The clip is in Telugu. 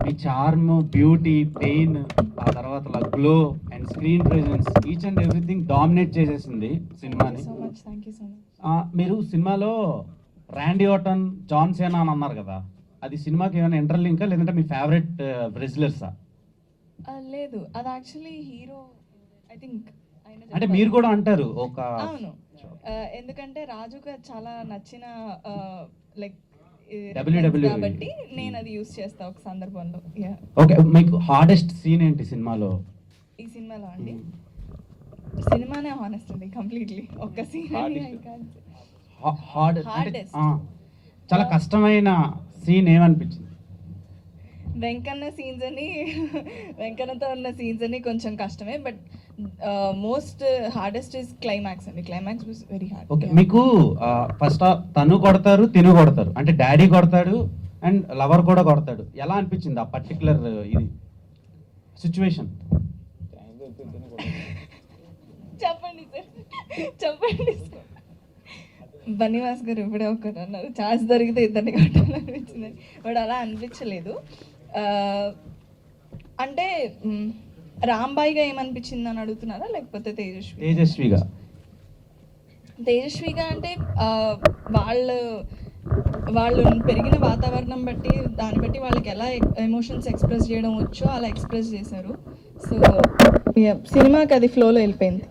మీ చార్మ్, బ్యూటీ, పెయిన్, ఆ తర్వాత glow and screen presence, each and everything dominate చేసేసింది సినిమాని. So much, thank you so much. మీరు సినిమాలో ర్యాండీ ఆర్టన్, జాన్ సేనా అని అన్నారు కదా, అది సినిమాకి ఏమైనా ఇంటర్లింకా లేదంటే మీ ఫేవరెట్ రెజ్లర్సా? లేదు, అది యాక్చువల్లీ హీరో ఐ థింక్ అంటే మీరు కూడా అంటారు ఒక. అవును, ఎందుకంటే రాజుగా చాలా నచ్చిన లైక్ WWE కాబట్టి నేను అది యూస్ చేస్తా ఒక సందర్భంలో. ఓకే, మీకు హార్డెస్ట్ సీన్ ఏంటి సినిమాలో? ఈ సినిమాలో అండి, సినిమానే హానెస్ట్ అండి కంప్లీట్లీ. ఒక్క సీన్ హార్డెస్ట్ చాలా కష్టమైన సీన్ ఏమనిపించింది? వెంకన్న సీన్స్ అని వెంకన్నతో ఉన్న సీన్స్ అని కొంచెం కష్టమే, but most hardest is climax అండి. Climax was very hard. Okay, మీకు ఫస్ట్ తను కొడతారు, తిను కొడతారు, అంటే డాడీ కొడతాడు అండ్ లవర్ కూడా కొడతాడు. ఎలా అనిపించింది ఆ పర్టికులర్ ఇది సిచ్యువేషన్? చెప్పండి సార్, చెప్పండి. బన్నీవాస్ గారు ఇప్పుడే ఒకటి అన్నారు, ఛాన్స్ దొరికితే ఇద్దరిని కొట్టాలనిపించింది, బట్ అలా అనిపించలేదు. అంటే రాంబాయిగా ఏమనిపించింది అని అడుగుతున్నారా, లేకపోతే తేజస్విగా? తేజస్విగా అంటే వాళ్ళు పెరిగిన వాతావరణం బట్టి, దాన్ని బట్టి వాళ్ళకి ఎలా ఎమోషన్స్ ఎక్స్ప్రెస్ చేయడం వచ్చో అలా ఎక్స్ప్రెస్ చేశారు. సో సినిమాకి అది ఫ్లోలో వెళ్ళిపోయింది.